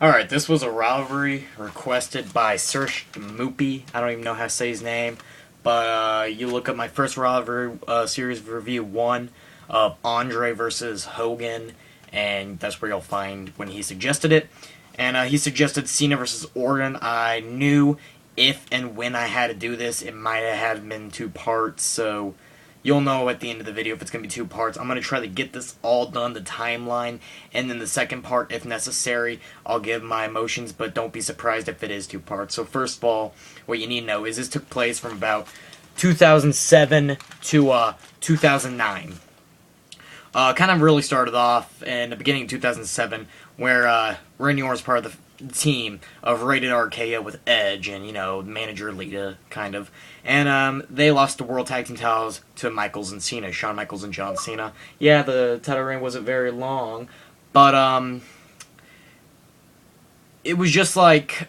Alright, this was a rivalry requested by Serge Moopy. I don't even know how to say his name. But you look up my first rivalry series review 1 of Andre versus Hogan, and that's where you'll find when he suggested it. And he suggested Cena versus Orton. I knew if and when I had to do this, it might have been 2 parts, so you'll know at the end of the video if it's going to be 2 parts. I'm going to try to get this all done, the timeline, and then the second part, if necessary, I'll give my emotions, but don't be surprised if it is 2 parts. So first of all, what you need to know is this took place from about 2007 to 2009. Kind of really started off in the beginning of 2007, where Randy Orton was part of the team of Rated RKO with Edge and, manager Lita, kind of. And they lost the World Tag Team titles to Michaels and Cena, Shawn Michaels and John Cena. Yeah, the title reign wasn't very long, but it was just like,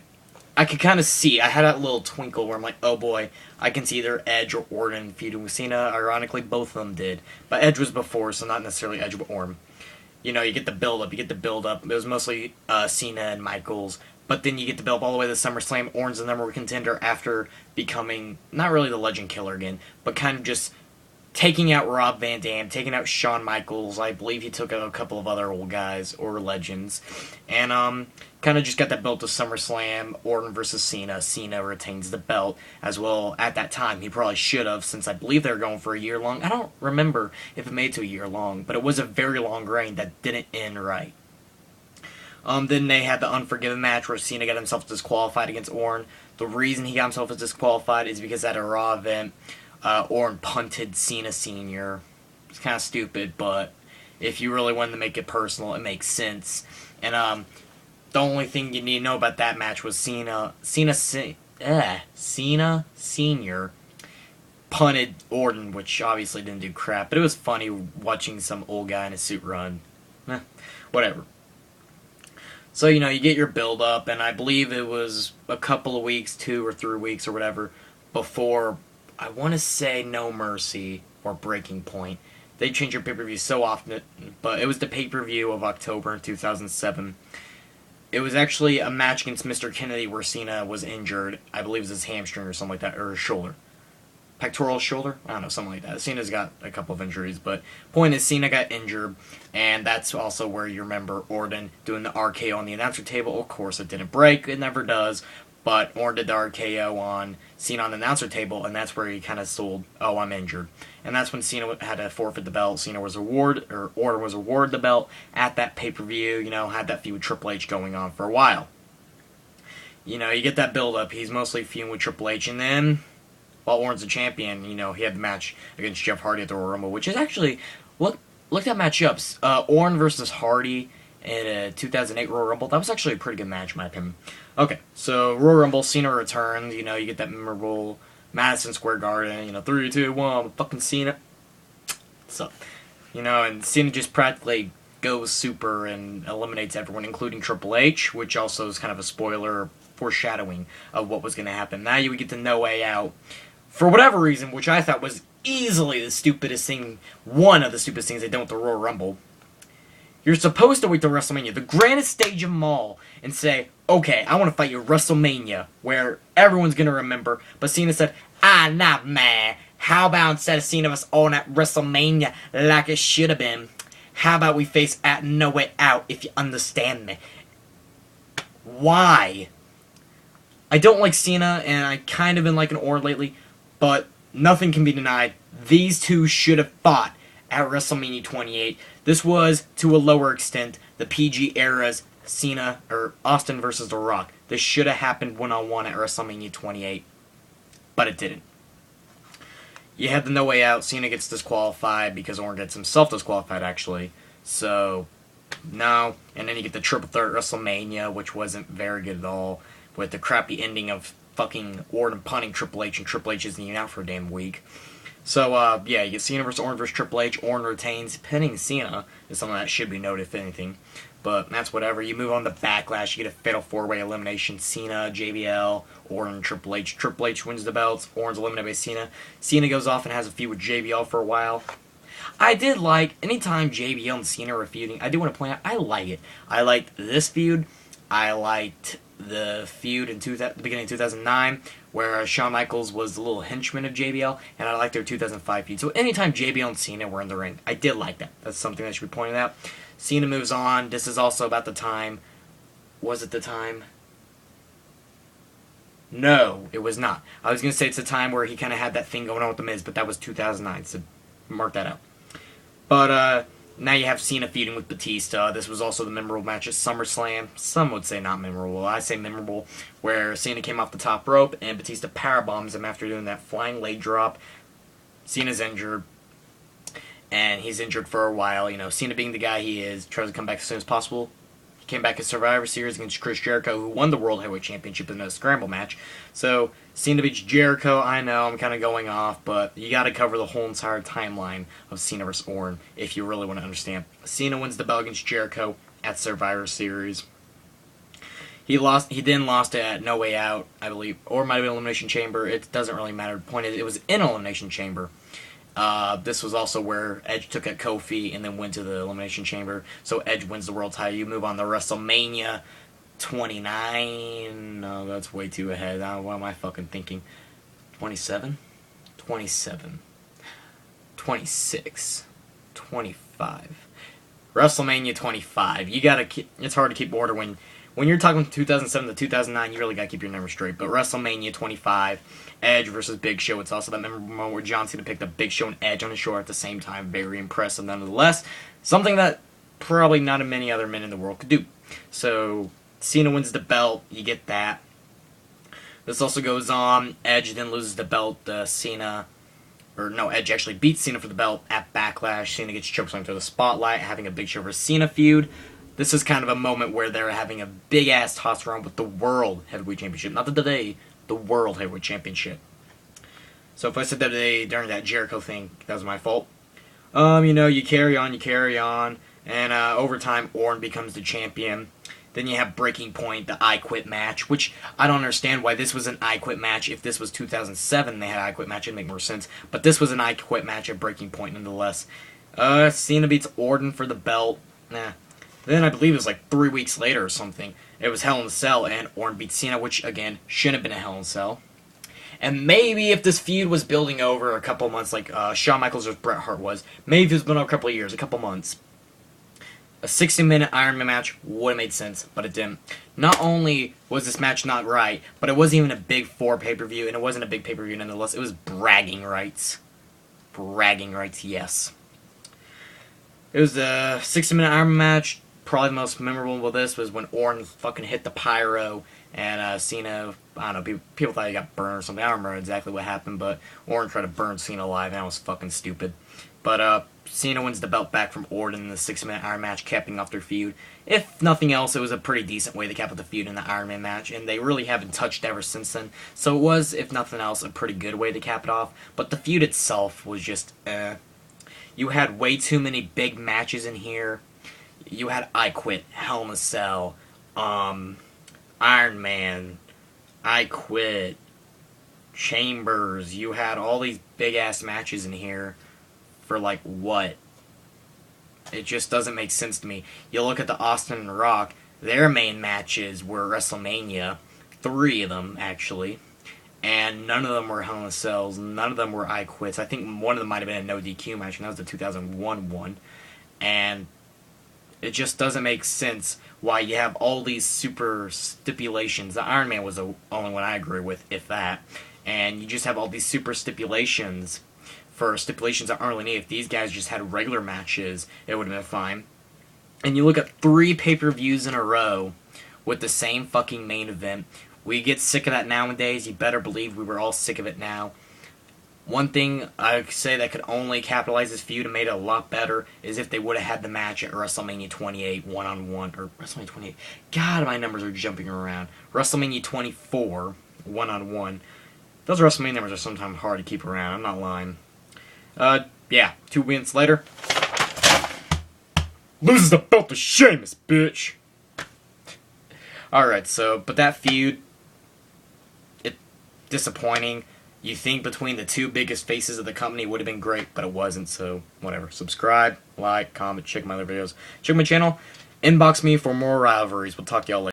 I could kind of see, I had that little twinkle where I'm like, oh boy, I can see either Edge or Orton feuding with Cena. Ironically, both of them did. But Edge was before, so not necessarily Edge but Orton. You get the build-up, It was mostly Cena and Michaels. But then you get the build all the way to SummerSlam. Orton's the number 1 contender after becoming, not really the Legend Killer again, but kind of just taking out Rob Van Dam, taking out Shawn Michaels. I believe he took out a couple of other old guys or legends. And kind of just got that belt to SummerSlam. Orton versus Cena. Cena retains the belt as well. At that time, he probably should have, since I believe they were going for a year long. I don't remember if it made it to a year long, but it was a very long reign that didn't end right. Then they had the Unforgiven match where Cena got himself disqualified against Orton. The reason he got himself disqualified is because at a Raw event, Orton punted Cena Sr. It's kind of stupid, but if you really wanted to make it personal, it makes sense. And the only thing you need to know about that match was Cena Sr. punted Orton, which obviously didn't do crap, but it was funny watching some old guy in a suit run. Whatever. So, you get your build-up, and I believe it was a couple of weeks, 2 or 3 weeks or whatever, before, I want to say No Mercy or Breaking Point. They change your pay-per-view so often, but it was the pay-per-view of October 2007. It was actually a match against Mr. Kennedy where Cena was injured. I believe it was his hamstring or something like that, or his shoulder. Pectoral shoulder? I don't know, something like that. Cena's got a couple of injuries, but point is Cena got injured, and that's also where you remember Orton doing the RKO on the announcer table. Of course, it didn't break, it never does, but Orton did the RKO on Cena on the announcer table, and that's where he kind of sold, oh, I'm injured. And that's when Cena had to forfeit the belt. Orton was awarded the belt at that pay-per-view, had that feud with Triple H going on for a while. You get that build-up, he's mostly feuding with Triple H, and then while Orton's a champion, he had the match against Jeff Hardy at the Royal Rumble, which is actually, look that match up. Orton versus Hardy in a 2008 Royal Rumble. That was actually a pretty good match, in my opinion. Okay, so Royal Rumble, Cena returns. You get that memorable Madison Square Garden. 3, 2, 1, fucking Cena. So, and Cena just practically goes super and eliminates everyone, including Triple H, which also is kind of a spoiler foreshadowing of what was going to happen. Now you would get the No Way Out. For whatever reason, which I thought was easily the stupidest thing, one of the stupidest things they done with the Royal Rumble. You're supposed to wait till WrestleMania, the grandest stage of them all, and say, okay, I want to fight you at WrestleMania, where everyone's going to remember. But Cena said, nah, man. How about instead of seeing us on at WrestleMania like it should have been, how about we face at No Way Out, if you understand me? Why? I don't like Cena, and I kind of been liking Orton lately, but nothing can be denied. These two should have fought at WrestleMania 28. This was, to a lower extent, the PG era's Cena or Austin versus The Rock. This should have happened one-on-one at WrestleMania 28, but it didn't. You had the No Way Out. Cena gets disqualified because Orton gets himself disqualified, actually. So, no. And then you get the triple threat at WrestleMania, which wasn't very good at all, with the crappy ending of fucking Orton punting Triple H, and Triple H isn't even out for a damn week. So, yeah, you get Cena versus Orton versus Triple H. Orton retains. Pinning Cena is something that should be noted, if anything. But that's whatever. You move on to Backlash. You get a fatal 4-way elimination. Cena, JBL, Orton, Triple H. Triple H wins the belts. Orton's eliminated by Cena. Cena goes off and has a feud with JBL for a while. I did like, anytime JBL and Cena are feuding, I do want to point out, I like it. I liked this feud. I liked the feud in the beginning of 2009, where Shawn Michaels was the little henchman of JBL, and I liked their 2005 feud. So anytime JBL and Cena were in the ring, I did like that. That's something that should be pointed out. Cena moves on. This is also about the time. Was it the time? No, it was not. I was going to say it's the time where he kind of had that thing going on with The Miz, but that was 2009, so mark that out. But now you have Cena feuding with Batista. This was also the memorable match at SummerSlam. Some would say not memorable. I say memorable, where Cena came off the top rope and Batista powerbombs him after doing that flying leg drop. Cena's injured, and he's injured for a while. You know, Cena being the guy he is, tries to come back as soon as possible. He came back at Survivor Series against Chris Jericho, who won the World Heavyweight Championship in a scramble match. So, Cena beats Jericho. I know, I'm kind of going off, but you got to cover the whole entire timeline of Cena vs. Orton if you really want to understand. Cena wins the belt against Jericho at Survivor Series. He then lost at No Way Out, I believe, or it might have been Elimination Chamber. It doesn't really matter. The point is, it was in Elimination Chamber. This was also where Edge took at Kofi and then went to the Elimination Chamber. So Edge wins the world title. You move on to WrestleMania 29. No, that's way too ahead. What am I fucking thinking? 27? 27. 26. 25. WrestleMania 25. You gotta keep. It's hard to keep order when you're talking 2007 to 2009. You really gotta keep your numbers straight. But WrestleMania 25. Edge versus Big Show. It's also that memorable moment where John Cena picked up Big Show and Edge on his shoulder at the same time. Very impressive, nonetheless. Something that probably not many other men in the world could do. So, Cena wins the belt. You get that. This also goes on. Edge then loses the belt. Edge actually beats Cena for the belt at Backlash. Cena gets chokeslammed to the spotlight, having a Big Show versus Cena feud. This is kind of a moment where they're having a big-ass toss around with the World Heavyweight Championship. Not the World Heavyweight Championship. So if I said that during that Jericho thing, that was my fault. You carry on, and over time, Orton becomes the champion. Then you have Breaking Point, the I Quit match, which I don't understand why this was an I Quit match. If this was 2007 they had an I Quit match, it'd make more sense. But this was an I Quit match at Breaking Point, nonetheless. Cena beats Orton for the belt. Then I believe it was like 3 weeks later or something. It was Hell in a Cell, and Orton beat Cena, which, again, shouldn't have been a Hell in a Cell. And maybe if this feud was building over a couple months, like Shawn Michaels versus Bret Hart was, maybe if it was been over a couple of years, a couple months, a 60-minute Iron Man match would have made sense, but it didn't. Not only was this match not right, but it wasn't even a big 4 pay-per-view, and it wasn't a big pay-per-view nonetheless. It was bragging rights. Bragging rights, yes. It was a 60-minute Iron Man match. Probably the most memorable of this was when Orton fucking hit the pyro, and Cena, I don't know, people thought he got burned or something. I don't remember exactly what happened, but Orton tried to burn Cena alive, and that was fucking stupid. But Cena wins the belt back from Orton in the 6-minute Iron match, capping off their feud. If nothing else, it was a pretty decent way to cap off the feud in the Iron Man match, and they really haven't touched ever since then. So it was, if nothing else, a pretty good way to cap it off. But the feud itself was just, You had way too many big matches in here. You had I Quit, Hell in a Cell, Iron Man, I Quit, Chambers. You had all these big-ass matches in here for, like, what? It just doesn't make sense to me. You look at the Austin and Rock, their main matches were WrestleMania, 3 of them, actually, and none of them were Hell in a Cells, none of them were I Quits. I think one of them might have been a no DQ match, and that was the 2001 one, and it just doesn't make sense why you have all these super stipulations. The Iron Man was the only one I agree with, if that. And you just have all these super stipulations for stipulations that aren't really needed. If these guys just had regular matches, it would have been fine. And you look at 3 pay-per-views in a row with the same fucking main event. We get sick of that nowadays. You better believe we were all sick of it now. One thing I say that could only capitalize this feud and made it a lot better is if they would have had the match at WrestleMania 28 1-on-1, or WrestleMania 28. God, my numbers are jumping around. WrestleMania 24 1-on-1. Those WrestleMania numbers are sometimes hard to keep around. I'm not lying. 2 wins later, loses the belt to Sheamus, bitch. Alright, but that feud, disappointing. You think between the 2 biggest faces of the company would have been great, but it wasn't, so whatever. Subscribe, like, comment, check my other videos. Check my channel, inbox me for more rivalries. We'll talk to y'all later.